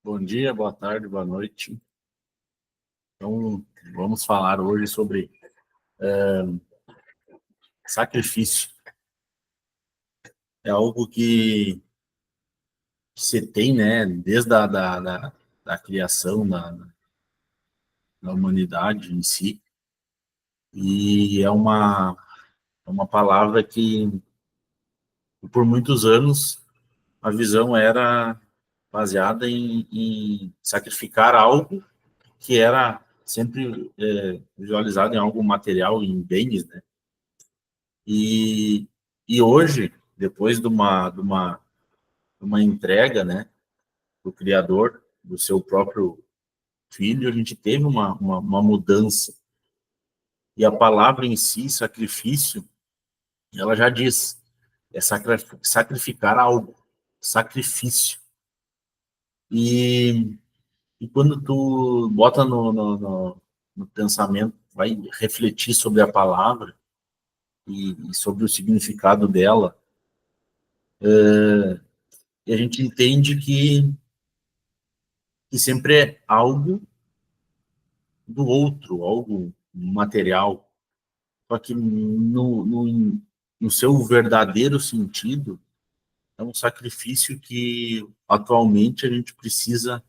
Bom dia, boa tarde, boa noite. Então, vamos falar hoje sobre sacrifício. É algo que você tem, né, desde da criação da humanidade em si, e é uma palavra que, por muitos anos, a visão era baseada em sacrificar algo que era sempre visualizado em algo material, em bens, né? E, e hoje, depois de uma entrega, né, do Criador, do seu próprio Filho, a gente teve uma mudança. E a palavra em si, sacrifício, ela já diz, é sacrificar algo, sacrifício. E, e quando tu bota no pensamento, vai refletir sobre a palavra e sobre o significado dela, e a gente entende que sempre é algo do outro, algo material. Só que no seu verdadeiro sentido, é um sacrifício que atualmente a gente precisa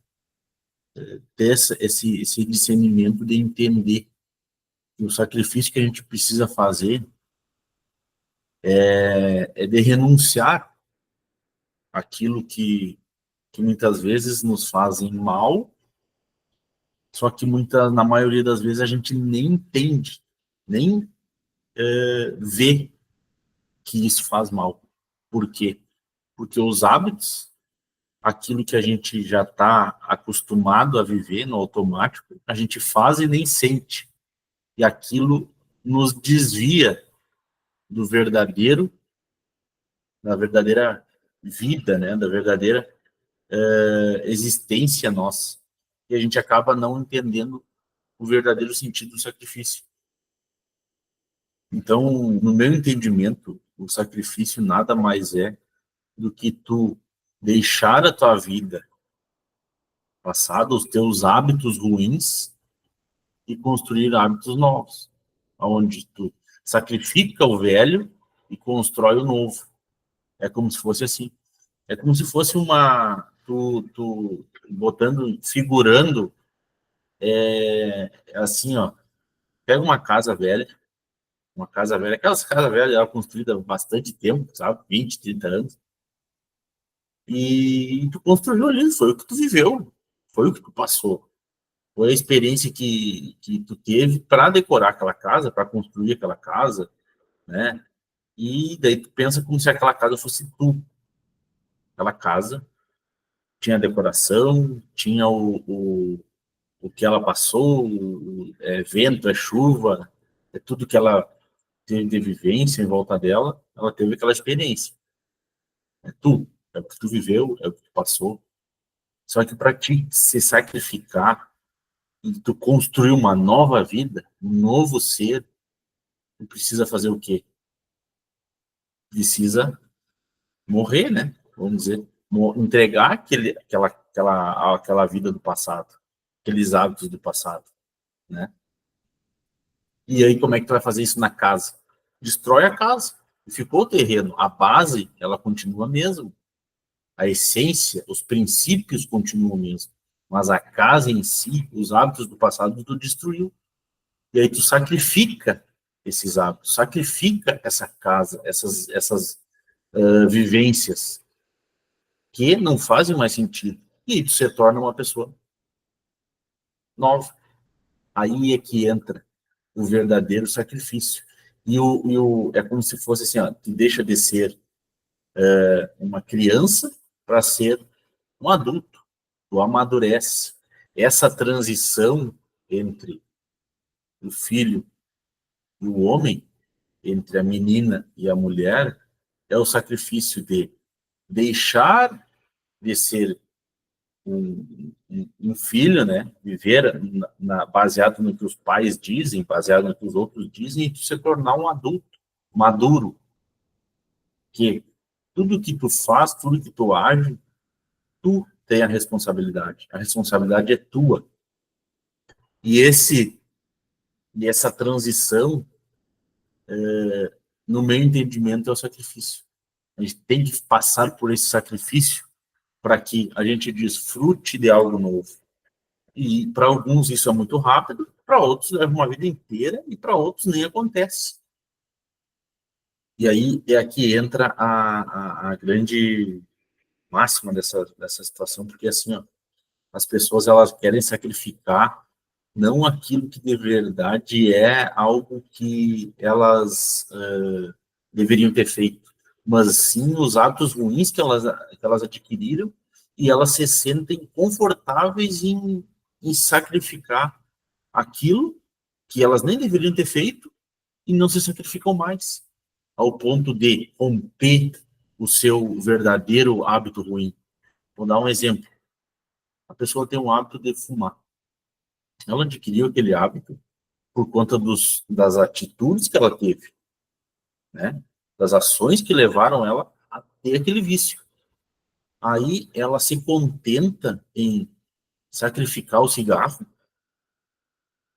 ter esse discernimento de entender que o sacrifício que a gente precisa fazer é de renunciar àquilo que muitas vezes nos fazem mal, só que na maioria das vezes a gente nem entende, nem vê que isso faz mal. Por quê? Porque os hábitos, aquilo que a gente já está acostumado a viver no automático, a gente faz e nem sente. E aquilo nos desvia do verdadeiro, da verdadeira vida, né? Da verdadeira existência nossa. E a gente acaba não entendendo o verdadeiro sentido do sacrifício. Então, no meu entendimento, o sacrifício nada mais é do que tu deixar a tua vida passada, os teus hábitos ruins e construir hábitos novos, onde tu sacrifica o velho e constrói o novo. É como se fosse assim. É como se fosse tu botando, figurando, assim, ó, pega uma casa velha, aquelas casas velhas, ela construída há bastante tempo, sabe, 20, 30 anos, e tu construiu ali, foi o que tu viveu, foi o que tu passou. Foi a experiência que tu teve para decorar aquela casa, para construir aquela casa, né? E daí tu pensa como se aquela casa fosse tu. Aquela casa tinha decoração, tinha o que ela passou, vento, chuva, é tudo que ela teve de vivência em volta dela, ela teve aquela experiência. É tu, é o que tu viveu, é o que tu passou. Só que para ti se sacrificar e tu construir uma nova vida, um novo ser, tu precisa fazer o quê? Precisa morrer, né? Vamos dizer, entregar aquela vida do passado, aqueles hábitos do passado, né? E aí, como é que tu vai fazer isso na casa? Destrói a casa. Ficou o terreno. A base, ela continua a mesma. A essência, os princípios continuam mesmo. Mas a casa em si, os hábitos do passado, tu destruiu. E aí tu sacrifica esses hábitos, sacrifica essa casa, essas vivências que não fazem mais sentido. E aí tu se torna uma pessoa nova. Aí é que entra o verdadeiro sacrifício. É como se fosse assim, ó, tu deixa de ser uma criança para ser um adulto, tu amadurece. Essa transição entre o filho e o homem, entre a menina e a mulher, é o sacrifício de deixar de ser um filho, né? Viver baseado no que os pais dizem, baseado no que os outros dizem, e se tornar um adulto maduro, que tudo que tu faz, tudo que tu age, tu tem a responsabilidade é tua. E essa transição, no meu entendimento, é o sacrifício. A gente tem que passar por esse sacrifício para que a gente desfrute de algo novo. E para alguns isso é muito rápido, para outros leva uma vida inteira e para outros nem acontece. E aí é aqui entra a grande máxima dessa situação, porque assim, ó, as pessoas elas querem sacrificar não aquilo que de verdade é algo que elas deveriam ter feito, mas sim os hábitos ruins que elas adquiriram e elas se sentem confortáveis em sacrificar aquilo que elas nem deveriam ter feito e não se sacrificam mais, ao ponto de romper o seu verdadeiro hábito ruim. Vou dar um exemplo. A pessoa tem um hábito de fumar. Ela adquiriu aquele hábito por conta das atitudes que ela teve, né? Das ações que levaram ela a ter aquele vício. Aí ela se contenta em sacrificar o cigarro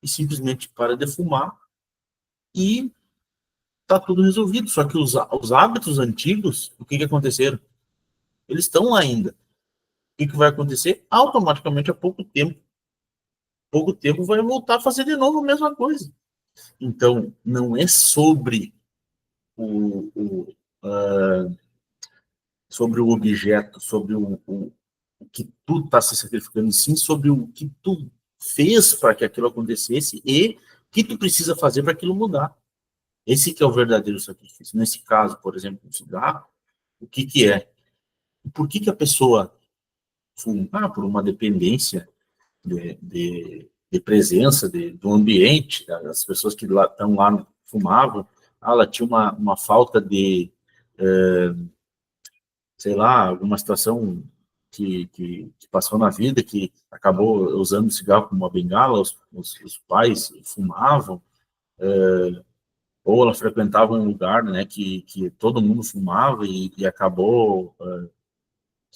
e simplesmente para de fumar e tá tudo resolvido. Só que os hábitos antigos, o que aconteceram? Eles estão lá ainda. O que vai acontecer? Automaticamente, a pouco tempo vai voltar a fazer de novo a mesma coisa. Então, não é sobre uh, sobre o objeto, sobre o que tu está se sacrificando, sim sobre o que tu fez para que aquilo acontecesse e o que tu precisa fazer para aquilo mudar. Esse que é o verdadeiro sacrifício. Nesse caso, por exemplo, o cigarro, o que é? Por que a pessoa fuma? Por uma dependência de presença do ambiente, as pessoas que estão lá fumavam, ela tinha uma falta de, sei lá, alguma situação que passou na vida, que acabou usando o cigarro como uma bengala, os pais fumavam, ou ela frequentava um lugar, né, que todo mundo fumava e acabou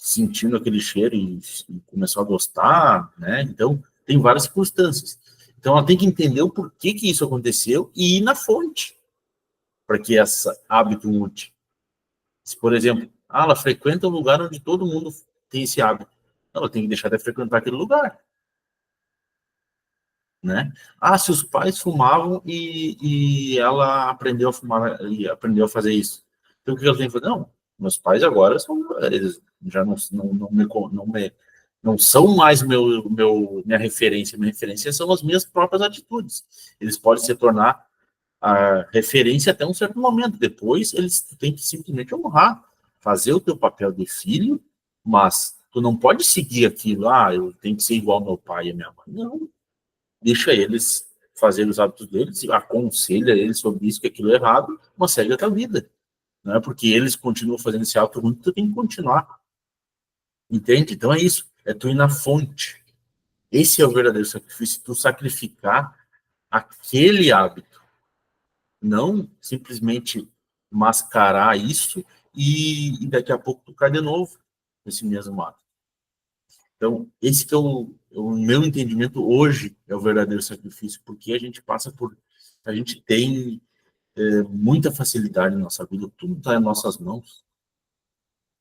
sentindo aquele cheiro e começou a gostar, né? Então, tem várias circunstâncias. Então, ela tem que entender o porquê que isso aconteceu e ir na fonte para que esse hábito mude. Se, por exemplo, ela frequenta um lugar onde todo mundo tem esse hábito, ela tem que deixar de frequentar aquele lugar, né? Se os pais fumavam e ela aprendeu a fumar e aprendeu a fazer isso. Então, o que ela tem que fazer? Não, meus pais agora eles já não são mais minha referência. Minha referência são as minhas próprias atitudes. Eles podem se tornar a referência até um certo momento. Depois, eles têm que simplesmente honrar, fazer o teu papel de filho, mas tu não pode seguir aquilo. Eu tenho que ser igual ao meu pai e a minha mãe. Não, deixa eles fazer os hábitos deles, aconselha eles sobre isso, que aquilo é errado, mas segue a tua vida. Não é porque eles continuam fazendo esse hábito ruim, tu tem que continuar. Entende? Então é isso. É tu ir na fonte. Esse é o verdadeiro sacrifício, tu sacrificar aquele hábito. Não simplesmente mascarar isso e daqui a pouco tu cai de novo nesse mesmo hábito. Então, esse que é o meu entendimento hoje é o verdadeiro sacrifício, porque a gente tem muita facilidade na nossa vida, tudo está em nossas mãos.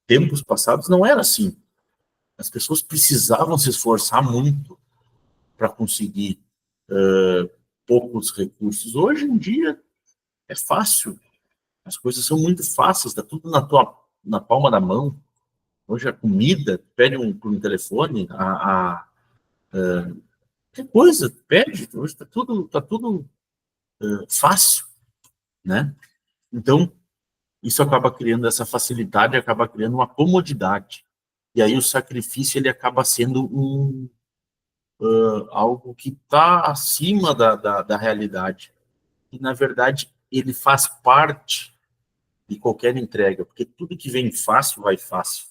Tempos passados não era assim. As pessoas precisavam se esforçar muito para conseguir poucos recursos. Hoje em dia é fácil, as coisas são muito fáceis, está tudo na palma da mão. Hoje a comida, pede por um telefone, que coisa, pede, hoje está tudo fácil, né? Então, isso acaba criando essa facilidade, acaba criando uma comodidade. E aí o sacrifício ele acaba sendo algo que está acima da realidade. E, na verdade, ele faz parte de qualquer entrega, porque tudo que vem fácil, vai fácil.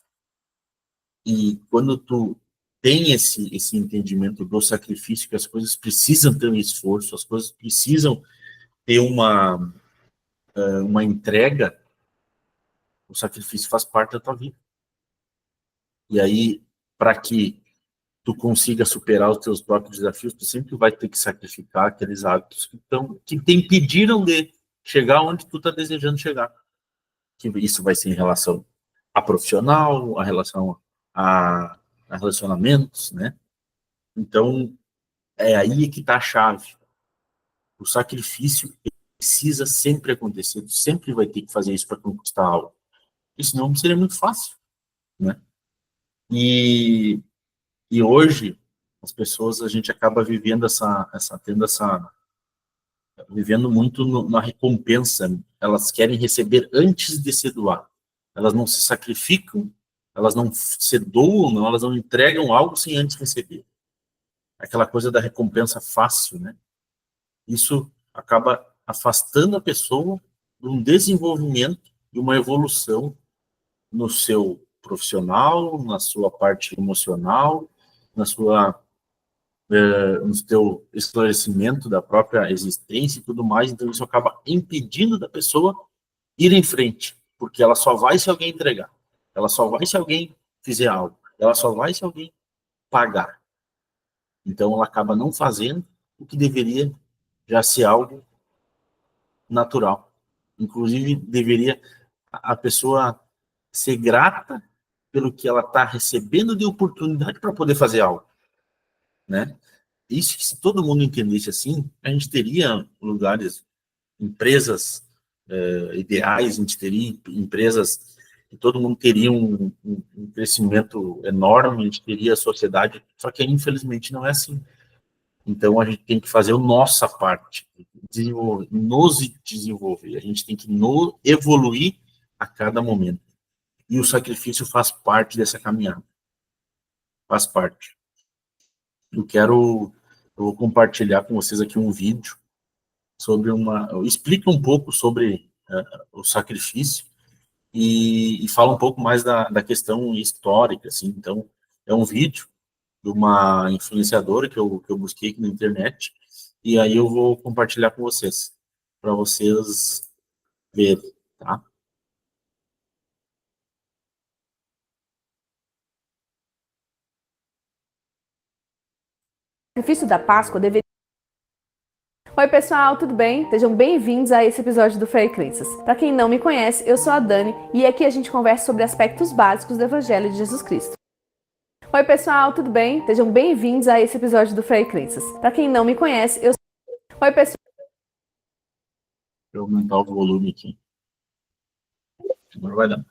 E quando tu tem esse entendimento do sacrifício, que as coisas precisam ter um esforço, as coisas precisam ter uma entrega, o sacrifício faz parte da tua vida. E aí para que tu consiga superar os teus próprios desafios, tu sempre vai ter que sacrificar aqueles hábitos que te impediram de chegar onde tu está desejando chegar. Que isso vai ser em relação a profissional, a relação a relacionamentos, né? Então, é aí que está a chave. O sacrifício precisa sempre acontecer, tu sempre vai ter que fazer isso para conquistar algo. Porque senão seria muito fácil, né? E hoje, as pessoas, a gente acaba vivendo vivendo muito na recompensa. Elas querem receber antes de se doar. Elas não se sacrificam, elas não se doam, não, elas não entregam algo sem antes receber. Aquela coisa da recompensa fácil, né? Isso acaba afastando a pessoa de um desenvolvimento e uma evolução no seu profissional, na sua parte emocional, no seu esclarecimento da própria existência e tudo mais. Então isso acaba impedindo da pessoa ir em frente, porque ela só vai se alguém entregar, ela só vai se alguém fizer algo, ela só vai se alguém pagar. Então ela acaba não fazendo o que deveria já ser algo natural. Inclusive deveria a pessoa ser grata pelo que ela está recebendo de oportunidade para poder fazer algo, né? Isso, se todo mundo entendesse assim, a gente teria lugares, empresas ideais, a gente teria empresas que todo mundo teria um crescimento enorme, a gente teria a sociedade, só que infelizmente não é assim. Então a gente tem que fazer a nossa parte, nos desenvolver, a gente tem que evoluir a cada momento. E o sacrifício faz parte dessa caminhada. Faz parte. Eu vou compartilhar com vocês aqui um vídeo sobre explica um pouco sobre o sacrifício e fala um pouco mais da questão histórica, assim. Então, é um vídeo de uma influenciadora que eu busquei aqui na internet, e aí eu vou compartilhar com vocês, para vocês verem, tá? O sacrifício da Páscoa deveria... Oi pessoal, tudo bem? Sejam bem-vindos a esse episódio do Fé e Crenças. Para quem não me conhece, eu sou a Dani e aqui a gente conversa sobre aspectos básicos do Evangelho de Jesus Cristo. Oi pessoal, tudo bem? Sejam bem-vindos a esse episódio do Fé e Crenças. Para quem não me conhece, eu sou... Oi pessoal. Vou aumentar o volume aqui. Agora vai dar.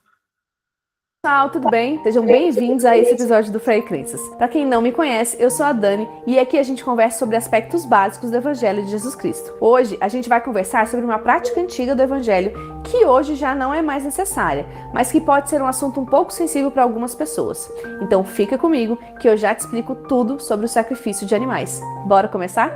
Pessoal, tudo bem? Sejam bem-vindos a esse episódio do Fé e Crenças. Para quem não me conhece, eu sou a Dani e aqui a gente conversa sobre aspectos básicos do Evangelho de Jesus Cristo. Hoje a gente vai conversar sobre uma prática antiga do Evangelho que hoje já não é mais necessária, mas que pode ser um assunto um pouco sensível para algumas pessoas. Então fica comigo que eu já te explico tudo sobre o sacrifício de animais. Bora começar?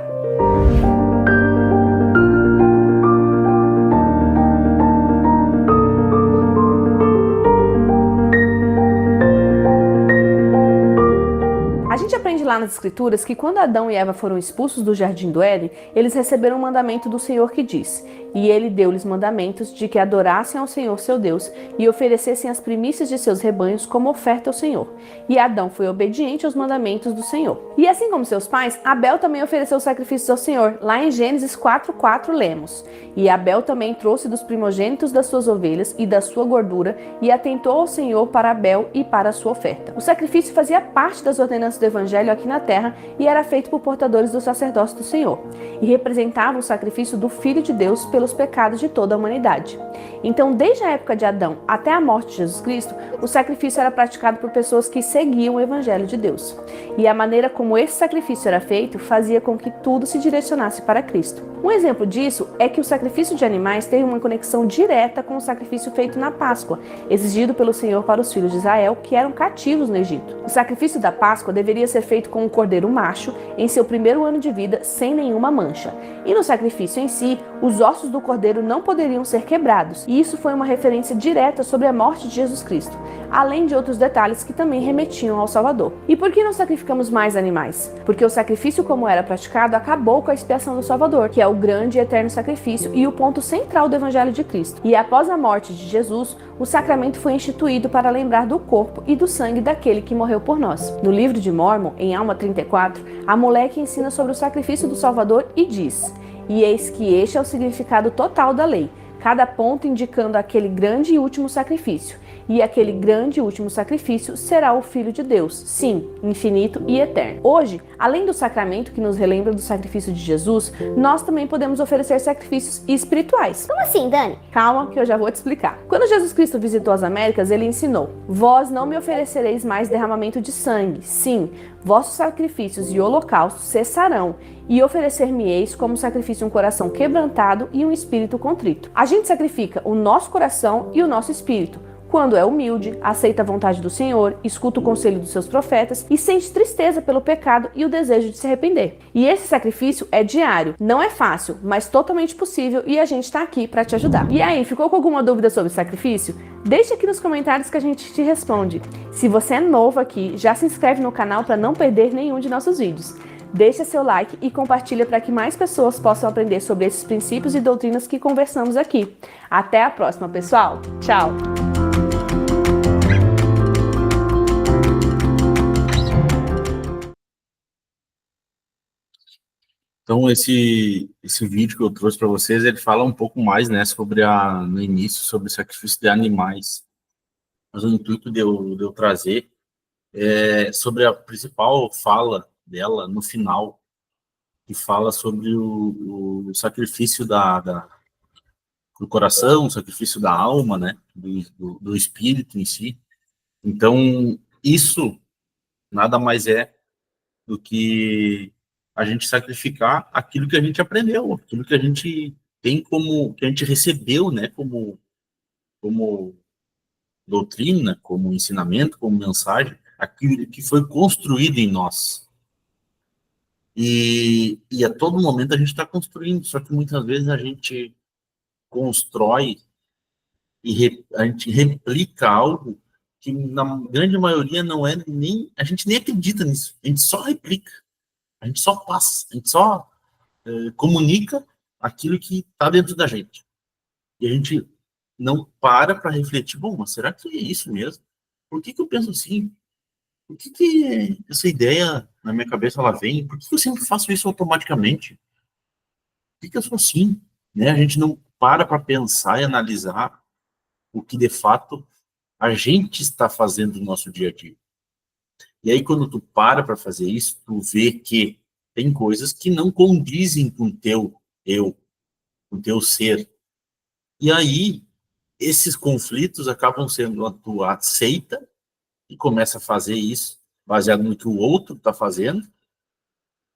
Lá nas Escrituras que quando Adão e Eva foram expulsos do Jardim do Éden, eles receberam um mandamento do Senhor que diz: e ele deu-lhes mandamentos de que adorassem ao Senhor seu Deus e oferecessem as primícias de seus rebanhos como oferta ao Senhor. E Adão foi obediente aos mandamentos do Senhor. E assim como seus pais, Abel também ofereceu sacrifícios ao Senhor. Lá em Gênesis 4:4 lemos: e Abel também trouxe dos primogênitos das suas ovelhas e da sua gordura e atentou ao Senhor para Abel e para a sua oferta. O sacrifício fazia parte das ordenanças do Evangelho aqui na terra e era feito por portadores do sacerdócio do Senhor, e representava o sacrifício do Filho de Deus pelos pecados de toda a humanidade. Então, desde a época de Adão até a morte de Jesus Cristo, o sacrifício era praticado por pessoas que seguiam o Evangelho de Deus. E a maneira como esse sacrifício era feito fazia com que tudo se direcionasse para Cristo. Um exemplo disso é que o sacrifício de animais tem uma conexão direta com o sacrifício feito na Páscoa, exigido pelo Senhor para os filhos de Israel que eram cativos no Egito. O sacrifício da Páscoa deveria ser feito com um cordeiro macho em seu primeiro ano de vida, sem nenhuma mancha. E no sacrifício em si, os ossos do cordeiro não poderiam ser quebrados, e isso foi uma referência direta sobre a morte de Jesus Cristo. além de outros detalhes que também remetiam ao Salvador. E por que não sacrificamos mais animais? Porque o sacrifício como era praticado acabou com a expiação do Salvador, que é o grande e eterno sacrifício e o ponto central do Evangelho de Cristo. E após a morte de Jesus, o sacramento foi instituído para lembrar do corpo e do sangue daquele que morreu por nós. No livro de Mórmon, em Alma 34, a Moleque ensina sobre o sacrifício do Salvador e diz: "E eis que este é o significado total da lei, cada ponto indicando aquele grande e último sacrifício. E aquele grande e último sacrifício será o Filho de Deus, sim, infinito e eterno." Hoje, além do sacramento que nos relembra do sacrifício de Jesus, nós também podemos oferecer sacrifícios espirituais. Como assim, Dani? Calma, que eu já vou te explicar. Quando Jesus Cristo visitou as Américas, ele ensinou: "Vós não me oferecereis mais derramamento de sangue. Sim, vossos sacrifícios e holocaustos cessarão, e oferecer-me-eis como sacrifício um coração quebrantado e um espírito contrito." A gente sacrifica o nosso coração e o nosso espírito quando é humilde, aceita a vontade do Senhor, escuta o conselho dos seus profetas e sente tristeza pelo pecado e o desejo de se arrepender. E esse sacrifício é diário, não é fácil, mas totalmente possível, e a gente está aqui para te ajudar. E aí, ficou com alguma dúvida sobre sacrifício? Deixa aqui nos comentários que a gente te responde. Se você é novo aqui, já se inscreve no canal para não perder nenhum de nossos vídeos. Deixa seu like e compartilha para que mais pessoas possam aprender sobre esses princípios e doutrinas que conversamos aqui. Até a próxima, pessoal! Tchau! Então, esse vídeo que eu trouxe para vocês, ele fala um pouco mais, né, no início, sobre o sacrifício de animais. Mas o intuito de eu trazer é sobre a principal fala dela no final, que fala sobre o sacrifício do coração, o sacrifício da alma, né, do espírito em si. Então, isso nada mais é do que a gente sacrificar aquilo que a gente aprendeu, aquilo que a gente tem que a gente recebeu, né, como doutrina, como ensinamento, como mensagem, aquilo que foi construído em nós. E a todo momento a gente está construindo, só que muitas vezes a gente constrói e a gente replica algo que na grande maioria não é nem, a gente nem acredita nisso, a gente só replica, a gente só passa, a gente só comunica aquilo que está dentro da gente. E a gente não para refletir, bom, mas será que é isso mesmo? Por que eu penso assim? Por que essa ideia na minha cabeça ela vem? Por que eu sempre faço isso automaticamente? Por que eu sou assim? Né? A gente não para pensar e analisar o que de fato a gente está fazendo no nosso dia a dia. E aí quando tu para fazer isso, tu vê que tem coisas que não condizem com o teu eu, com o teu ser. E aí esses conflitos acabam sendo a tua aceita e começa a fazer isso baseado no que o outro está fazendo,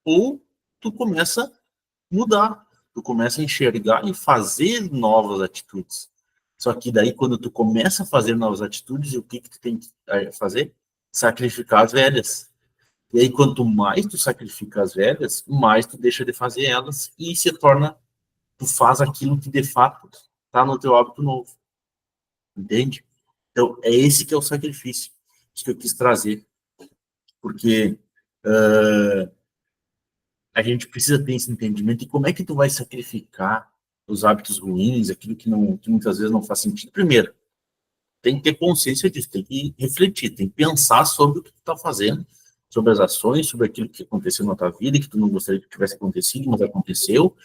ou tu começa a mudar, tu começa a enxergar e fazer novas atitudes. Só que daí, quando tu começa a fazer novas atitudes, o que tu tem que fazer? Sacrificar as velhas. E aí, quanto mais tu sacrifica as velhas, mais tu deixa de fazer elas e se torna, tu faz aquilo que de fato está no teu hábito novo. Entende? Então, é esse que é o sacrifício que eu quis trazer. Porque a gente precisa ter esse entendimento. E como é que tu vai sacrificar os hábitos ruins, aquilo que muitas vezes não faz sentido? Primeiro, tem que ter consciência disso, tem que refletir, tem que pensar sobre o que tu está fazendo, sobre as ações, sobre aquilo que aconteceu na tua vida, que tu não gostaria que tivesse acontecido, mas aconteceu,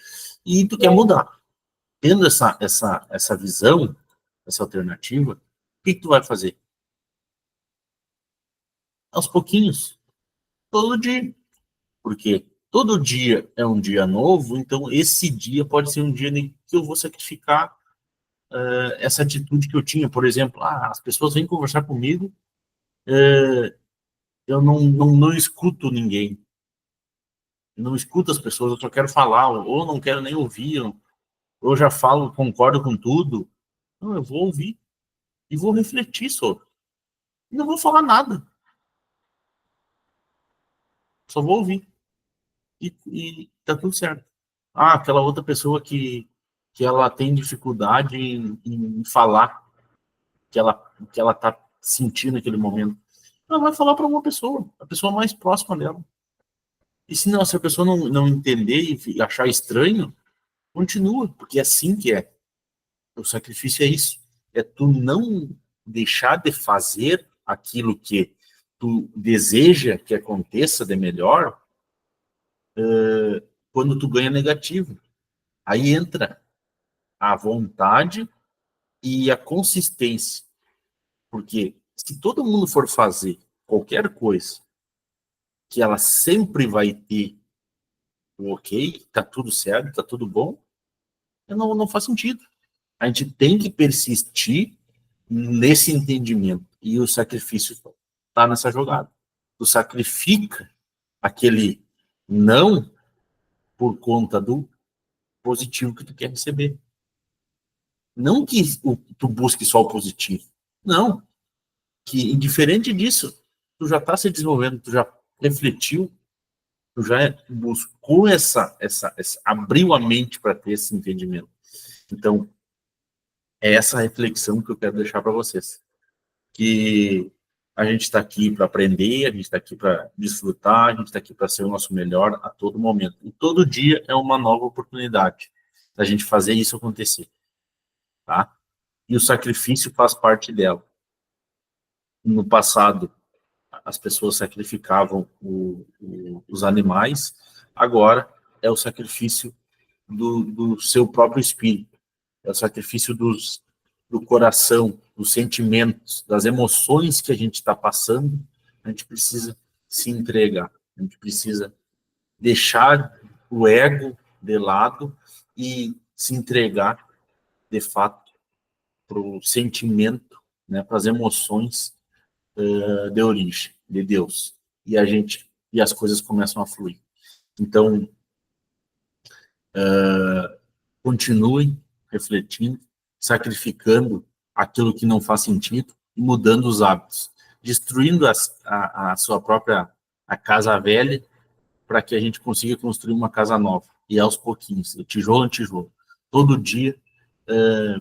e tu quer mudar. Tendo essa visão, essa alternativa, o que tu vai fazer? Aos pouquinhos, todo dia. Porque todo dia é um dia novo, então esse dia pode ser um dia em que eu vou sacrificar essa atitude que eu tinha. Por exemplo, as pessoas vêm conversar comigo, eu não escuto ninguém. Eu não escuto as pessoas, eu só quero falar, ou não quero nem ouvir, ou já falo, concordo com tudo. Não, eu vou ouvir e vou refletir sobre. Não vou falar nada. Só vou ouvir. E tá tudo certo. Aquela outra pessoa que ela tem dificuldade em falar, que ela tá sentir naquele momento? Ela vai falar para uma pessoa, a pessoa mais próxima dela. E se não, se a pessoa não entender e achar estranho, continua, porque é assim que é. O sacrifício é isso. É tu não deixar de fazer aquilo que tu deseja que aconteça de melhor quando tu ganha negativo. Aí entra a vontade e a consistência. Porque se todo mundo for fazer qualquer coisa que ela sempre vai ter o ok, tá tudo certo, tá tudo bom, não faz sentido. A gente tem que persistir nesse entendimento. E o sacrifício está nessa jogada. Tu sacrifica aquele não por conta do positivo que tu quer receber. Não que tu busque só o positivo. Não. Que, indiferente disso, tu já está se desenvolvendo, tu já refletiu, tu já buscou abriu a mente para ter esse entendimento. Então, é essa reflexão que eu quero deixar para vocês. Que a gente está aqui para aprender, a gente está aqui para desfrutar, a gente está aqui para ser o nosso melhor a todo momento. E todo dia é uma nova oportunidade da gente fazer isso acontecer, tá? E o sacrifício faz parte dela. No passado, as pessoas sacrificavam os animais, agora é o sacrifício do seu próprio espírito, é o sacrifício do coração, dos sentimentos, das emoções que a gente está passando. A gente precisa se entregar, a gente precisa deixar o ego de lado e se entregar, de fato, para o sentimento, né, para as emoções de origem, de Deus. E as coisas começam a fluir. Então, continuem refletindo, sacrificando aquilo que não faz sentido e mudando os hábitos, destruindo a sua própria a casa velha para que a gente consiga construir uma casa nova. E aos pouquinhos, de tijolo em tijolo. Todo dia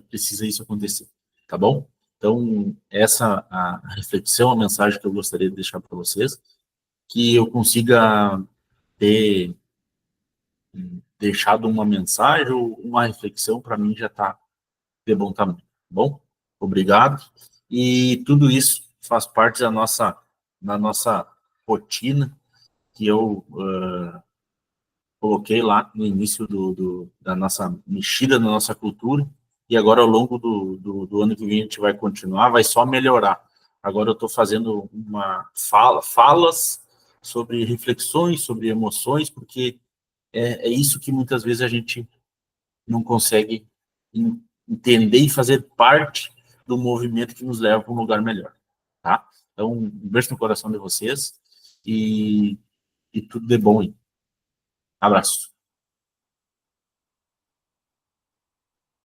precisa isso acontecer, tá bom? Então, essa a reflexão, a mensagem que eu gostaria de deixar para vocês, que eu consiga ter deixado uma mensagem ou uma reflexão, para mim já está de bom tamanho, tá bom? Obrigado. E tudo isso faz parte da nossa rotina, que eu coloquei lá no início da nossa mexida na nossa cultura, e agora ao longo do ano que vem a gente vai continuar, vai só melhorar. Agora eu estou fazendo falas sobre reflexões, sobre emoções, porque é isso que muitas vezes a gente não consegue entender e fazer parte do movimento que nos leva para um lugar melhor, tá? Então, um beijo no coração de vocês e tudo de bom aí. Abraço.